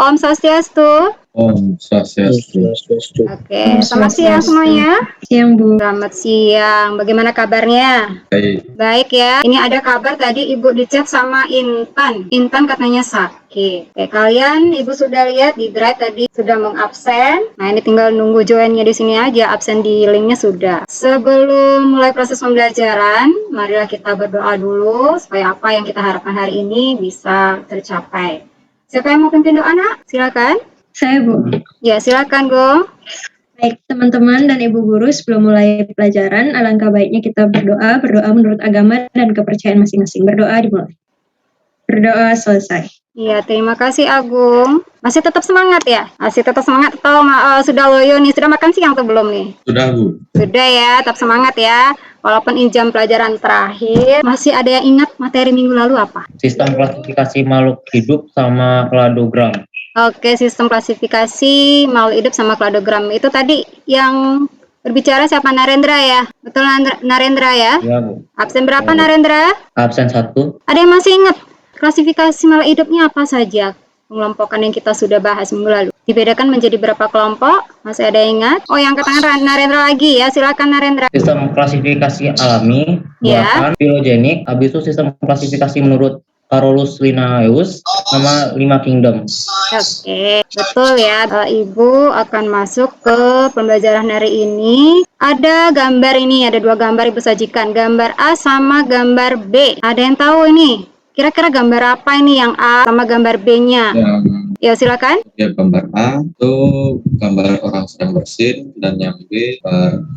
Om Swastiastu. Om Swastiastu. Oke, selamat siang semuanya. Siang, Bu. Selamat siang. Bagaimana kabarnya? Baik ya. Ini ada kabar tadi Ibu di chat sama Intan. Intan katanya sakit. Oke, kalian Ibu sudah lihat di drive tadi sudah mengabsen. Nah, ini tinggal nunggu joinnya di sini aja. Absen di linknya sudah. Sebelum mulai proses pembelajaran, marilah kita berdoa dulu supaya apa yang kita harapkan hari ini bisa tercapai. Siapa yang mau pimpin doa, Nak? Silakan. Saya, Bu. Ya, silakan, Go. Baik, teman-teman dan Ibu Guru, sebelum mulai pelajaran, alangkah baiknya kita berdoa menurut agama dan kepercayaan masing-masing. Berdoa dimulai. Berdoa selesai. Iya, terima kasih Agung. Masih tetap semangat ya? Masih tetap semangat atau sudah loyo nih? Sudah makan siang atau belum nih? Sudah, Bu. Sudah ya, tetap semangat ya. Walaupun ini jam pelajaran terakhir, masih ada yang ingat materi minggu lalu apa? Sistem klasifikasi makhluk hidup sama kladogram. Oke, sistem klasifikasi makhluk hidup sama kladogram. Itu tadi yang berbicara siapa? Narendra ya? Betul Narendra ya? Iya, Bu. Absen berapa Ya, Bu. Narendra? Absen 1. Ada yang masih ingat klasifikasi makhluk hidupnya apa saja? Pengelompokan yang kita sudah bahas minggu lalu. Dibedakan menjadi berapa kelompok? Masih ada yang ingat? Oh, yang katakan Narendra lagi ya. Silakan Narendra. Sistem klasifikasi alami, Ya. buatan, filogenik, habis itu sistem klasifikasi menurut Carolus Linnaeus, nama 5 kingdom. Oke, betul ya. Ibu akan masuk ke pembelajaran hari ini. Ada gambar ini, ada 2 gambar Ibu sajikan. Gambar A sama gambar B. Ada yang tahu ini? Kira-kira gambar apa ini yang A sama gambar B-nya? Ya, silakan. Ya, gambar A itu gambar orang sedang bersin dan yang B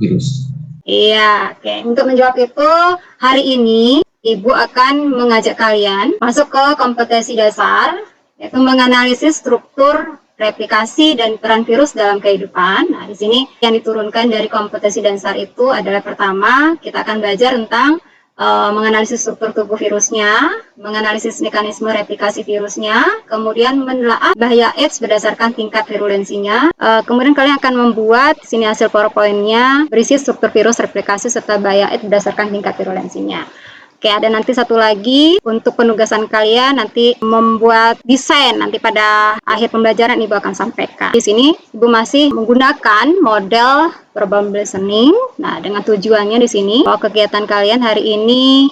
virus. Iya, oke. Untuk menjawab itu, hari ini Ibu akan mengajak kalian masuk ke kompetensi dasar, yaitu menganalisis struktur, replikasi, dan peran virus dalam kehidupan. Nah, di sini yang diturunkan dari kompetensi dasar itu adalah pertama, kita akan belajar tentang menganalisis struktur tubuh virusnya, menganalisis mekanisme replikasi virusnya, kemudian menelaah bahaya AIDS berdasarkan tingkat virulensinya. Kemudian kalian akan membuat sini hasil PowerPoint-nya berisi struktur virus, replikasi, serta bahaya AIDS berdasarkan tingkat virulensinya. Oke, ada nanti satu lagi untuk penugasan kalian nanti membuat desain nanti pada akhir pembelajaran Ibu akan sampaikan. Di sini Ibu masih menggunakan model problem listening. Nah, dengan tujuannya di sini bahwa kegiatan kalian hari ini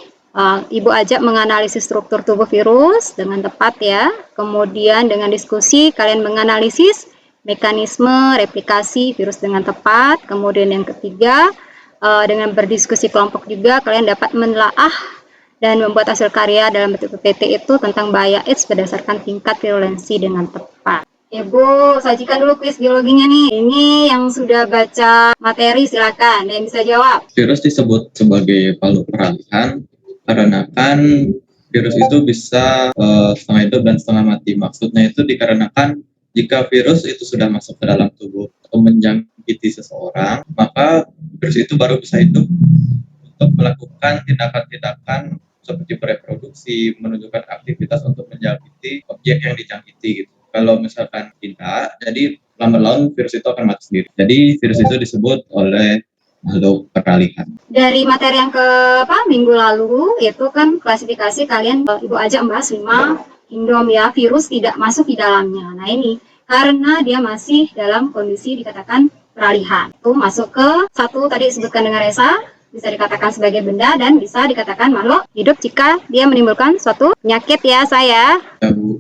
Ibu ajak menganalisis struktur tubuh virus dengan tepat ya. Kemudian dengan diskusi kalian menganalisis mekanisme replikasi virus dengan tepat. Kemudian yang ketiga, dengan berdiskusi kelompok juga kalian dapat menelaah dan membuat hasil karya dalam bentuk PPT itu tentang bahaya AIDS berdasarkan tingkat virulensi dengan tepat. Ibu sajikan dulu kuis biologinya nih. Ini yang sudah baca materi silakan. Ada yang bisa jawab? Virus disebut sebagai palu peralihan karena kan virus itu bisa setengah hidup dan setengah mati. Maksudnya itu dikarenakan jika virus itu sudah masuk ke dalam tubuh atau menjangkiti seseorang, maka virus itu baru bisa hidup untuk melakukan tindakan-tindakan seperti bereproduksi, menunjukkan aktivitas untuk menjangkiti objek yang dijangkiti gitu. Kalau misalkan tidak, jadi lambat laun virus itu akan mati sendiri. Jadi virus itu disebut oleh makhluk peralihan. Dari materi yang minggu lalu, itu kan klasifikasi kalian Ibu ajak membahas 5 kingdom ya, virus tidak masuk di dalamnya. Nah ini, karena dia masih dalam kondisi dikatakan peralihan. Itu masuk ke satu tadi disebutkan dengan Resa, bisa dikatakan sebagai benda dan bisa dikatakan makhluk hidup jika dia menimbulkan suatu penyakit ya saya. Ya, Bu.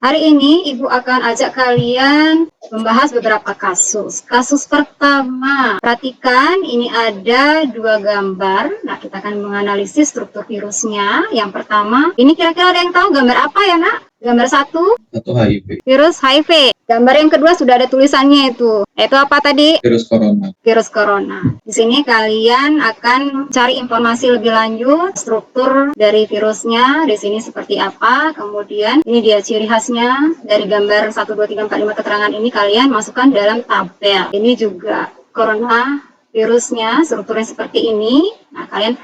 Hari ini Ibu akan ajak kalian membahas beberapa kasus. Kasus pertama, perhatikan ini ada 2 gambar. Nah, kita akan menganalisis struktur virusnya. Yang pertama, ini kira-kira ada yang tahu gambar apa ya, Nak? Gambar 1, HIV. virus HIV. Gambar yang kedua sudah ada tulisannya itu. Itu apa tadi? Virus corona. Virus corona. Di sini kalian akan cari informasi lebih lanjut, struktur dari virusnya, di sini seperti apa. Kemudian ini dia ciri khasnya dari gambar 1, 2, 3, 4, 5 keterangan ini kalian masukkan dalam tabel. Ini juga corona virusnya, strukturnya seperti ini. Nah, kalian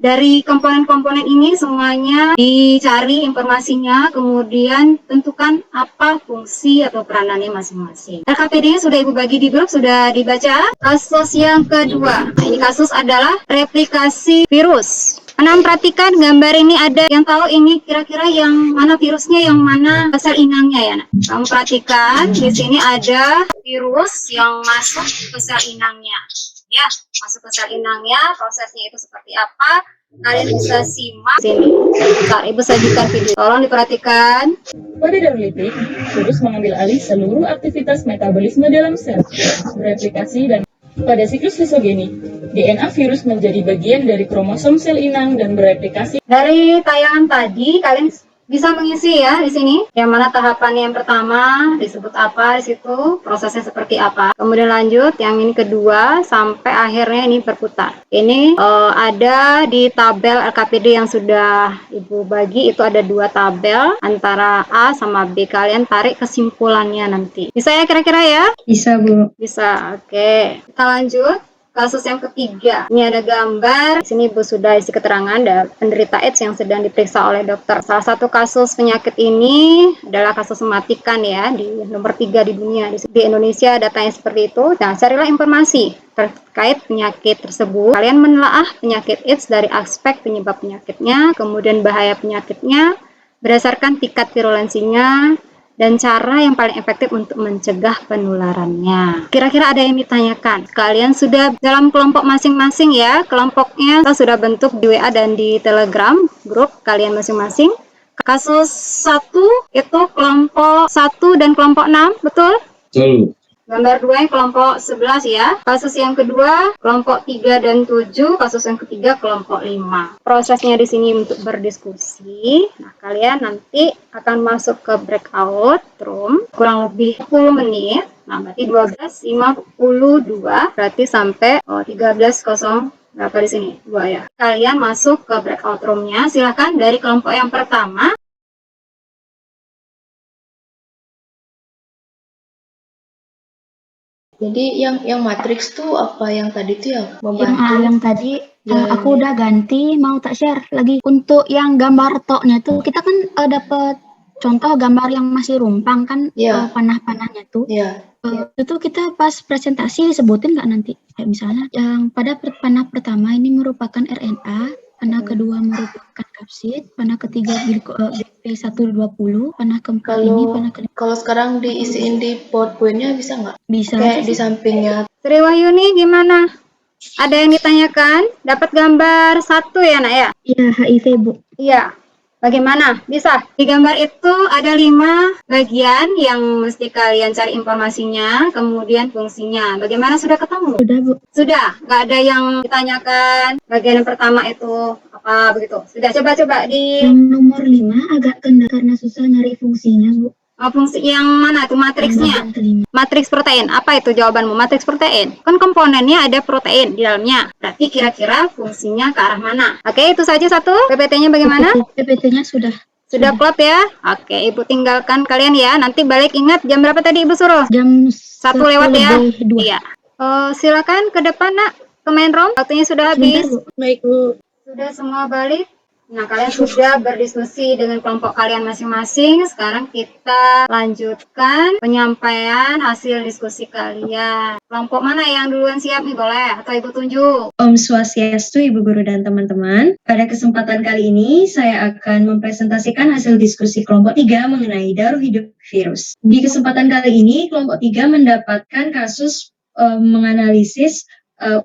Dari komponen-komponen ini semuanya dicari informasinya, kemudian tentukan apa fungsi atau peranannya masing-masing. RKPD-nya sudah Ibu bagi di grup, sudah dibaca. Kasus yang kedua, nah, ini kasus adalah replikasi virus. Anak perhatikan gambar ini, ada yang tahu ini kira-kira yang mana virusnya, yang mana sel inangnya ya. Nak? Kamu perhatikan di sini ada virus yang masuk ke sel inangnya. Ya, masuk ke sel inangnya, prosesnya itu seperti apa? Kalian bisa simak sini. Bentar, Ibu sajikan video. Tolong diperhatikan. Pada dendritik, virus mengambil alih seluruh aktivitas metabolisme dalam sel, bereplikasi dan pada siklus lisogeni, DNA virus menjadi bagian dari kromosom sel inang dan bereplikasi. Dari tayangan tadi, kalian bisa mengisi ya di sini. Yang mana tahapan yang pertama disebut apa di situ, prosesnya seperti apa. Kemudian lanjut yang ini kedua sampai akhirnya ini berputar. Ini ada di tabel RKPD yang sudah Ibu bagi, itu ada 2 tabel antara A sama B. Kalian tarik kesimpulannya nanti. Bisa ya kira-kira ya? Bisa, Bu. Bisa. Oke. Kita lanjut. Kasus yang ketiga, ini ada gambar. Di sini Ibu sudah isi keterangan dari penderita AIDS yang sedang diperiksa oleh dokter. Salah satu kasus penyakit ini adalah kasus mematikan ya, di nomor 3 di dunia. Di Indonesia datanya seperti itu. Nah, carilah informasi terkait penyakit tersebut. Kalian menelaah penyakit AIDS dari aspek penyebab penyakitnya, kemudian bahaya penyakitnya, berdasarkan tingkat virulensinya, dan cara yang paling efektif untuk mencegah penularannya. Kira-kira ada yang ditanyakan? Kalian sudah dalam kelompok masing-masing ya, kelompoknya kita sudah bentuk di WA dan di Telegram, grup kalian masing-masing. Kasus 1 itu kelompok 1 dan kelompok 6, betul? Betul. Gambar 2 yang kelompok 11 ya. Kasus yang kedua kelompok 3 dan 7, kasus yang ketiga kelompok 5. Prosesnya di sini untuk berdiskusi. Nah, kalian nanti akan masuk ke breakout room kurang lebih 10 menit. Nah, berarti 12.52 berarti sampai 13.0 berapa di sini? 2 ya. Kalian masuk ke breakout room-nya. Silakan dari kelompok yang pertama. Jadi yang matriks tuh apa yang tadi tuh ya membantu? Yang tadi Ya, aku udah ganti, mau tak share lagi. Untuk yang gambar toknya tuh kita kan dapat contoh gambar yang masih rumpang kan, Ya. panah-panahnya tuh. ya. Itu kita pas presentasi disebutin nggak nanti? Kayak misalnya yang pada panah pertama ini merupakan RNA, panah kedua merupakan kapsid, panah ketiga BP120, panah keempat ini panah kelima. Kalau sekarang diisiin di PowerPoint-nya bisa nggak? Bisa Kayak aja di sih. sampingnya. Sri Wahyuni gimana? Ada yang ditanyakan? Dapat gambar 1 ya nak ya? Iya, HIV Bu. Iya. Bagaimana? Bisa. Di gambar itu ada 5 bagian yang mesti kalian cari informasinya, kemudian fungsinya. Bagaimana, sudah ketemu? Sudah Bu. Sudah. Nggak ada yang ditanyakan bagian yang pertama itu apa begitu. Sudah, coba-coba di Yang nomor 5 agak kendor karena susah nyari fungsinya Bu. fungsi yang mana itu matriksnya? Yang kelima. Matriks protein. Apa itu jawabanmu? Matriks protein. Kan komponennya ada protein di dalamnya. Berarti kira-kira fungsinya ke arah mana? Oke, itu saja satu. PPT-nya bagaimana? PPT-nya sudah. Sudah klop ya? Oke, Ibu tinggalkan kalian ya. Nanti balik, ingat jam berapa tadi Ibu suruh? Jam 1 lewat ya? 1:02. Iya. Silakan ke depan nak. Ke main room. Waktunya sudah habis. Sebentar, Bu. Baik Bu. Sudah semua balik? Nah, kalian sudah berdiskusi dengan kelompok kalian masing-masing. Sekarang kita lanjutkan penyampaian hasil diskusi kalian. Kelompok mana yang duluan siap nih, boleh? Atau Ibu tunjuk? Om Swastiastu, Ibu Guru dan teman-teman. Pada kesempatan kali ini, saya akan mempresentasikan hasil diskusi kelompok 3 mengenai daur hidup virus. Di kesempatan kali ini, kelompok 3 mendapatkan kasus menganalisis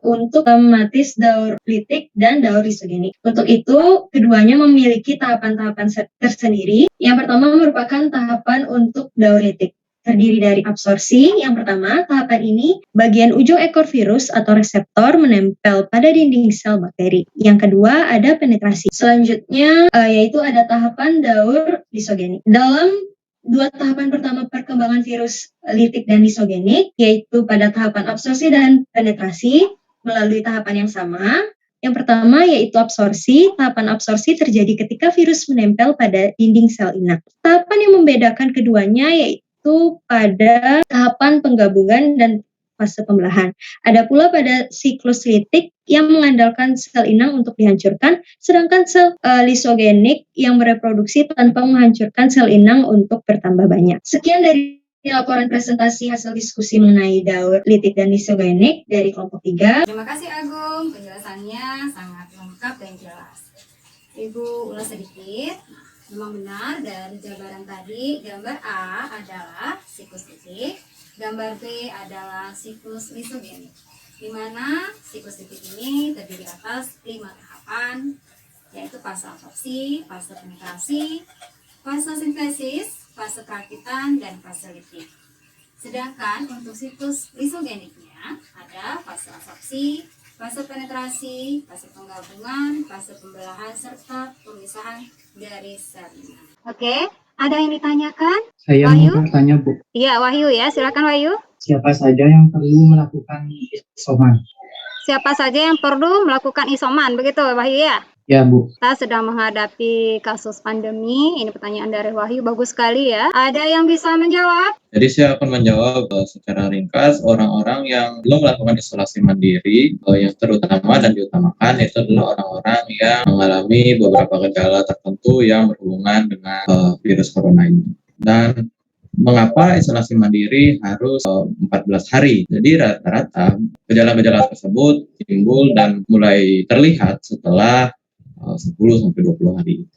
untuk hematis daur litik dan daur lisogenik. Untuk itu, keduanya memiliki tahapan-tahapan tersendiri. Yang pertama merupakan tahapan untuk daur litik. Terdiri dari absorpsi. Yang pertama, tahapan ini bagian ujung ekor virus atau reseptor menempel pada dinding sel bakteri. Yang kedua, ada penetrasi. Selanjutnya, yaitu ada tahapan daur lisogenik. Dalam 2 tahapan pertama perkembangan virus litik dan lisogenik, yaitu pada tahapan absorpsi dan penetrasi melalui tahapan yang sama. Yang pertama yaitu absorpsi. Tahapan absorpsi terjadi ketika virus menempel pada dinding sel inang. Tahapan yang membedakan keduanya yaitu pada tahapan penggabungan dan fase pembelahan. Ada pula pada siklus litik yang mengandalkan sel inang untuk dihancurkan, sedangkan sel lisogenik yang bereproduksi tanpa menghancurkan sel inang untuk bertambah banyak. Sekian dari laporan presentasi hasil diskusi mengenai daur litik dan lisogenik dari kelompok 3. Terima kasih Agung, penjelasannya sangat lengkap dan jelas. Ibu ulas sedikit. Memang benar dari jabaran tadi, gambar A adalah siklus litik, gambar B adalah siklus lisogenik. Di mana siklus litik ini terdiri atas 5 tahapan, yaitu fase absorpsi, fase penetrasi, fase sintesis, fase perakitan, dan fase litik. Sedangkan untuk siklus lisogeniknya ada fase absorpsi, fase penetrasi, fase penggabungan, fase pembelahan, serta pemisahan dari sel inang. Oke, ada yang ditanyakan? Saya Wahyu? mau bertanya, Bu. Iya, Wahyu ya, silakan Wahyu. Siapa saja yang perlu melakukan isoman? Siapa saja yang perlu melakukan isoman, begitu Wahyu ya? Ya, Bu. Kita sedang menghadapi kasus pandemi. Ini pertanyaan dari Wahyu, bagus sekali ya. Ada yang bisa menjawab? Jadi saya akan menjawab secara ringkas orang-orang yang belum melakukan isolasi mandiri, yang terutama dan diutamakan itu adalah orang-orang yang mengalami beberapa gejala tertentu yang berhubungan dengan virus corona ini. Dan mengapa isolasi mandiri harus 14 hari? Jadi rata-rata gejala-gejala tersebut timbul dan mulai terlihat setelah 10-20 hari.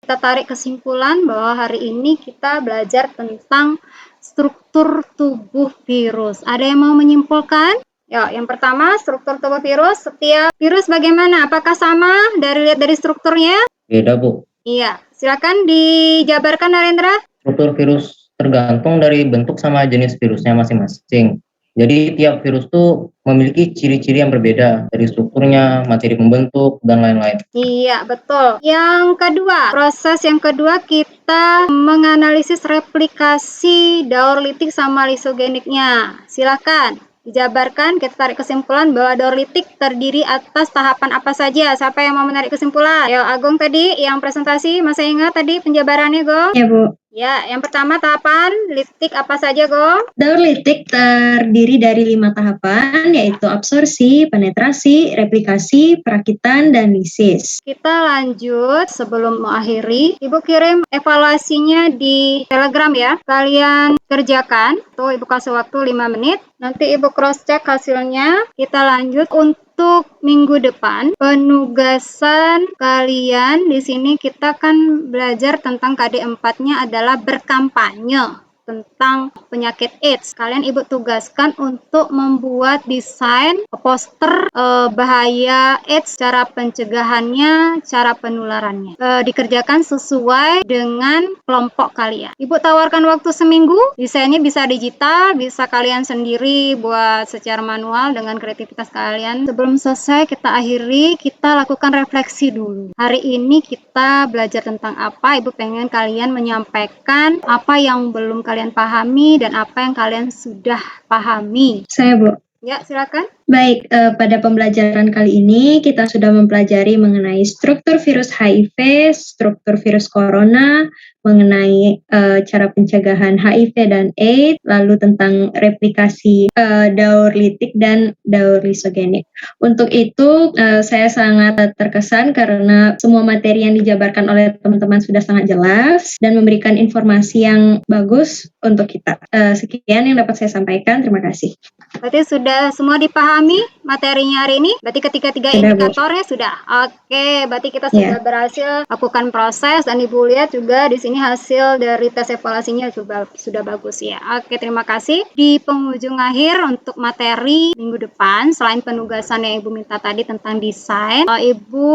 Kita tarik kesimpulan bahwa hari ini kita belajar tentang struktur tubuh virus. Ada yang mau menyimpulkan? Ya, yang pertama struktur tubuh virus. Setiap virus bagaimana? Apakah sama lihat dari strukturnya? Beda, Bu. Iya, silakan dijabarkan Narendra. Struktur virus tergantung dari bentuk sama jenis virusnya masing-masing. Jadi tiap virus tuh memiliki ciri-ciri yang berbeda dari strukturnya, materi pembentuk, dan lain-lain. Iya, betul. Yang kedua, proses yang kedua kita menganalisis replikasi daur litik sama lisogeniknya. Silakan dijabarkan, kita tarik kesimpulan bahwa daur litik terdiri atas tahapan apa saja. Siapa yang mau menarik kesimpulan? Ayo, Agung tadi yang presentasi, masih ingat tadi penjabarannya, Gong? Ya, Bu. Ya, yang pertama tahapan litik apa saja, Gong? Daur litik terdiri dari 5 tahapan, yaitu absorpsi, penetrasi, replikasi, perakitan, dan lisis. Kita lanjut sebelum mengakhiri. Ibu kirim evaluasinya di Telegram ya. Kalian kerjakan. Tuh Ibu kasih waktu 5 menit. Nanti Ibu cross check hasilnya. Kita lanjut untuk minggu depan. Penugasan kalian di sini kita kan belajar tentang KD4-nya adalah berkampanye tentang penyakit AIDS. Kalian Ibu tugaskan untuk membuat desain poster bahaya AIDS, cara pencegahannya, cara penularannya. Dikerjakan sesuai dengan kelompok kalian. Ibu tawarkan waktu seminggu, desainnya bisa digital, bisa kalian sendiri buat secara manual dengan kreativitas kalian. Sebelum selesai kita akhiri, kita lakukan refleksi dulu. Hari ini kita belajar tentang apa? Ibu pengen kalian menyampaikan apa yang belum kalian pahami dan apa yang kalian sudah pahami. Saya, Bu. Ya, silakan. Baik, pada pembelajaran kali ini kita sudah mempelajari mengenai struktur virus HIV, struktur virus corona, mengenai cara pencegahan HIV dan AIDS, lalu tentang replikasi daur litik dan daur lisogenik. Untuk itu saya sangat terkesan karena semua materi yang dijabarkan oleh teman-teman sudah sangat jelas dan memberikan informasi yang bagus untuk kita. Sekian yang dapat saya sampaikan, terima kasih. Berarti sudah semua dipahami materinya hari ini? Berarti ketiga-tiga indikatornya sudah. Oke, berarti kita sudah berhasil lakukan proses dan Ibu lihat juga di sini hasil dari tes evaluasinya juga sudah bagus ya. Oke, terima kasih. Di penghujung akhir untuk materi minggu depan, selain penugasan yang Ibu minta tadi tentang desain, Ibu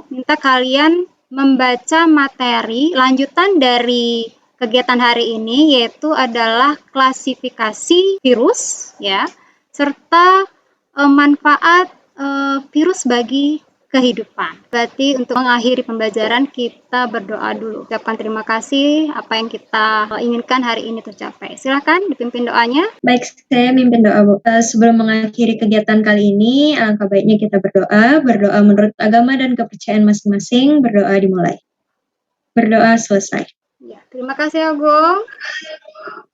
minta kalian membaca materi lanjutan dari kegiatan hari ini, yaitu adalah klasifikasi virus ya, serta manfaat virus bagi kehidupan. Berarti untuk mengakhiri pembelajaran kita berdoa dulu. Ucapkan terima kasih apa yang kita inginkan hari ini tercapai. Silakan dipimpin doanya. Baik, saya mimpin doa, Bu. Sebelum mengakhiri kegiatan kali ini, alangkah baiknya kita berdoa menurut agama dan kepercayaan masing-masing. Berdoa dimulai. Berdoa selesai. Ya. Ya, terima kasih Agung.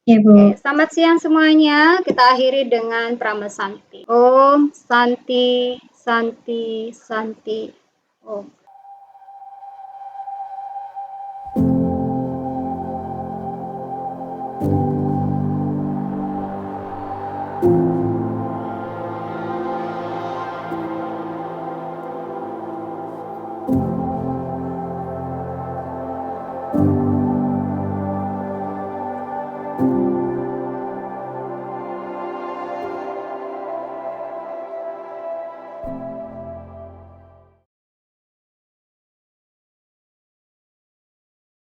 Ya, Bu. Selamat siang semuanya. Kita akhiri dengan Prama Santi. Om Santi Santi Santi Om.